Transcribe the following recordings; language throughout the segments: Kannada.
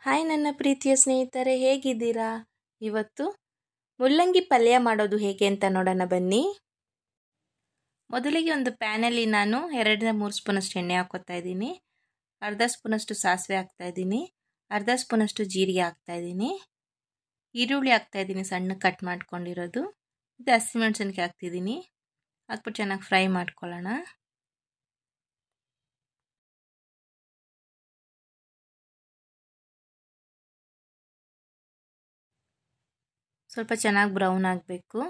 ಹಾಯ್ ನನ್ನ ಪ್ರೀತಿಯ ಸ್ನೇಹಿತರೆ, ಹೇಗಿದ್ದೀರಾ? ಇವತ್ತು ಮುಲ್ಲಂಗಿ ಪಲ್ಯ ಮಾಡೋದು ಹೇಗೆ ಅಂತ ನೋಡೋಣ ಬನ್ನಿ. ಮೊದಲಿಗೆ ಒಂದು ಪ್ಯಾನಲ್ಲಿ ನಾನು 2-3 ಸ್ಪೂನಷ್ಟು ಎಣ್ಣೆ ಹಾಕೋತಾ ಇದ್ದೀನಿ. ಅರ್ಧ ಸ್ಪೂನಷ್ಟು ಸಾಸಿವೆ ಹಾಕ್ತಾ ಇದ್ದೀನಿ. ಅರ್ಧ ಸ್ಪೂನಷ್ಟು ಜೀರಿಗೆ ಹಾಕ್ತಾ ಇದ್ದೀನಿ. ಈರುಳ್ಳಿ ಹಾಕ್ತಾ ಇದ್ದೀನಿ, ಸಣ್ಣ ಕಟ್ ಮಾಡ್ಕೊಂಡಿರೋದು. ಇದು ಹಸಿಮೆಣಸಿನಕಾಯಿ ಹಾಕ್ತಿದ್ದೀನಿ. ಹಾಕ್ಬಿಟ್ಟು ಚೆನ್ನಾಗಿ ಫ್ರೈ ಮಾಡ್ಕೊಳ್ಳೋಣ. ಸ್ವಲ್ಪ ಚೆನ್ನಾಗಿ ಬ್ರೌನ್ ಆಗಬೇಕು.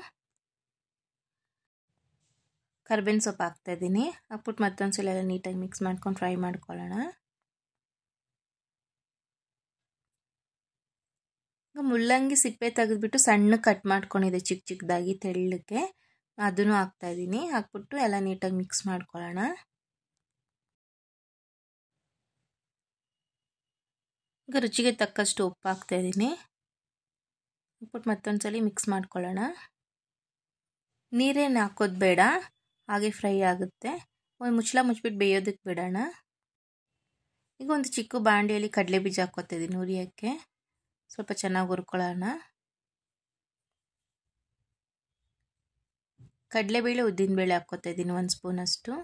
ಕರ್ಬೇವಿನ ಸೊಪ್ಪು ಹಾಕ್ತಾ ಇದ್ದೀನಿ. ಹಾಕ್ಬಿಟ್ಟು ಮತ್ತೊಂದ್ಸಲ ಎಲ್ಲ ನೀಟಾಗಿ ಮಿಕ್ಸ್ ಮಾಡ್ಕೊಂಡು ಫ್ರೈ ಮಾಡ್ಕೊಳ್ಳೋಣ. ಮುಲ್ಲಂಗಿ ಸಿಪ್ಪೆ ತೆಗೆದ್ಬಿಟ್ಟು ಸಣ್ಣ ಕಟ್ ಮಾಡ್ಕೊಂಡಿದೆ ಚಿಕ್ಕ ಚಿಕ್ಕದಾಗಿ ತೆಳ್ಳಕ್ಕೆ, ಅದನ್ನು ಹಾಕ್ತಾ ಇದ್ದೀನಿ. ಹಾಕ್ಬಿಟ್ಟು ಎಲ್ಲ ನೀಟಾಗಿ ಮಿಕ್ಸ್ ಮಾಡ್ಕೊಳ್ಳೋಣ. ಈಗ ರುಚಿಗೆ ತಕ್ಕಷ್ಟು ಉಪ್ಪು ಹಾಕ್ತಾ ಇದ್ದೀನಿ. ಹಾಕ್ಬಿಟ್ಟು ಮತ್ತೊಂದ್ಸಲಿ ಮಿಕ್ಸ್ ಮಾಡ್ಕೊಳ್ಳೋಣ. ನೀರೇನು ಹಾಕೋದು ಬೇಡ, ಹಾಗೆ ಫ್ರೈ ಆಗುತ್ತೆ. ಒಂದು ಮುಚ್ಚಳ ಮುಚ್ಚಿಬಿಟ್ಟು ಬೇಯೋದಕ್ಕೆ ಬಿಡೋಣ. ಈಗ ಒಂದು ಚಿಕ್ಕ ಬಾಂಡೆಯಲ್ಲಿ ಕಡಲೆ ಬೀಜ ಹಾಕ್ಕೋತಾ ಇದ್ದೀನಿ ಹುರಿಯೋಕ್ಕೆ. ಸ್ವಲ್ಪ ಚೆನ್ನಾಗಿ ಹುರ್ಕೊಳ್ಳೋಣ. ಕಡಲೆಬೇಳೆ ಉದ್ದಿನಬೇಳೆ ಹಾಕ್ಕೋತಾ ಇದ್ದೀನಿ 1 ಸ್ಪೂನಷ್ಟು.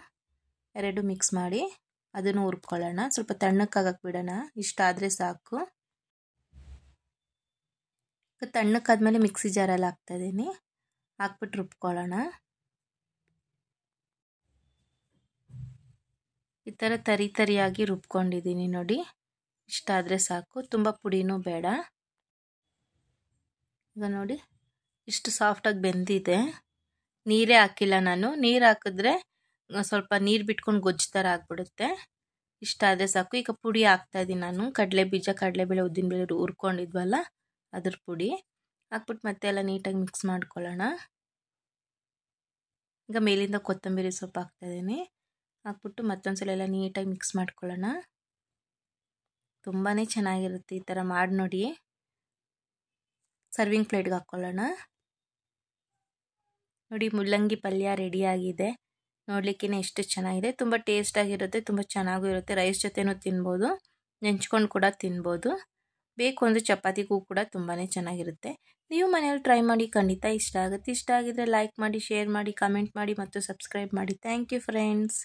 2 ಮಿಕ್ಸ್ ಮಾಡಿ ಅದನ್ನು ಹುರ್ಕೊಳ್ಳೋಣ. ಸ್ವಲ್ಪ ತಣ್ಣಕ್ಕಾಗಕ್ಕೆ ಬಿಡೋಣ, ಇಷ್ಟ ಆದರೆ ಸಾಕು. ತಣ್ಣಕ್ಕಾದ್ಮೇಲೆ ಮಿಕ್ಸಿ ಜಾರಲ್ಲಿ ಹಾಕ್ತಾ ಇದ್ದೀನಿ. ಹಾಕ್ಬಿಟ್ಟು ರುಬ್ಕೊಳ್ಳೋಣ. ಈ ಥರ ತರಿಯಾಗಿ ರುಬ್ಕೊಂಡಿದ್ದೀನಿ ನೋಡಿ, ಇಷ್ಟ ಆದರೆ ಸಾಕು, ತುಂಬ ಪುಡಿನೂ ಬೇಡ. ಈಗ ನೋಡಿ ಇಷ್ಟು ಸಾಫ್ಟಾಗಿ ಬೆಂದಿದೆ. ನೀರೇ ಹಾಕಿಲ್ಲ ನಾನು. ನೀರು ಹಾಕಿದ್ರೆ ಸ್ವಲ್ಪ ನೀರು ಬಿಟ್ಕೊಂಡು ಗೊಜ್ಜು ಥರ ಆಗಿಬಿಡುತ್ತೆ. ಇಷ್ಟ ಆದರೆ ಸಾಕು. ಈಗ ಪುಡಿ ಹಾಕ್ತಾಯಿದ್ದೀನಿ ನಾನು. ಕಡಲೆಬೇಳೆ ಉದ್ದಿನಬೇಳೆ ಹುರ್ಕೊಂಡಿದ್ವಲ್ಲ ಅದ್ರ ಪುಡಿ ಹಾಕ್ಬಿಟ್ಟು ಮತ್ತೆ ಎಲ್ಲ ನೀಟಾಗಿ ಮಿಕ್ಸ್ ಮಾಡ್ಕೊಳ್ಳೋಣ. ಈಗ ಮೇಲಿಂದ ಕೊತ್ತಂಬರಿ ಸೊಪ್ಪು ಹಾಕ್ತಾಯಿದ್ದೀನಿ. ಹಾಕ್ಬಿಟ್ಟು ಮತ್ತೊಂದ್ಸಲ ಎಲ್ಲ ನೀಟಾಗಿ ಮಿಕ್ಸ್ ಮಾಡ್ಕೊಳ್ಳೋಣ. ತುಂಬಾ ಚೆನ್ನಾಗಿರುತ್ತೆ, ಈ ಥರ ಮಾಡಿ ನೋಡಿ. ಸರ್ವಿಂಗ್ ಪ್ಲೇಟ್ಗೆ ಹಾಕ್ಕೊಳ್ಳೋಣ. ನೋಡಿ ಮುಲ್ಲಂಗಿ ಪಲ್ಯ ರೆಡಿಯಾಗಿದೆ. ನೋಡಲಿಕ್ಕೆ ಎಷ್ಟು ಚೆನ್ನಾಗಿದೆ, ತುಂಬ ಟೇಸ್ಟಾಗಿರುತ್ತೆ, ತುಂಬ ಚೆನ್ನಾಗೂ ಇರುತ್ತೆ. ರೈಸ್ ಜೊತೆನೂ ತಿನ್ಬೋದು, ನೆಂಚ್ಕೊಂಡು ಕೂಡ ತಿನ್ಬೋದು. ಬೇಕು ಅಂದರೆ ಚಪಾತಿಗೂ ಕೂಡ ತುಂಬಾ ಚೆನ್ನಾಗಿರುತ್ತೆ. ನೀವು ಮನೆಯಲ್ಲಿ ಟ್ರೈ ಮಾಡಿ, ಖಂಡಿತ ಇಷ್ಟ ಆಗುತ್ತೆ. ಇಷ್ಟ ಆಗಿದ್ರೆ ಲೈಕ್ ಮಾಡಿ, ಶೇರ್ ಮಾಡಿ, ಕಮೆಂಟ್ ಮಾಡಿ ಮತ್ತು ಸಬ್ಸ್ಕ್ರೈಬ್ ಮಾಡಿ. Thank you friends.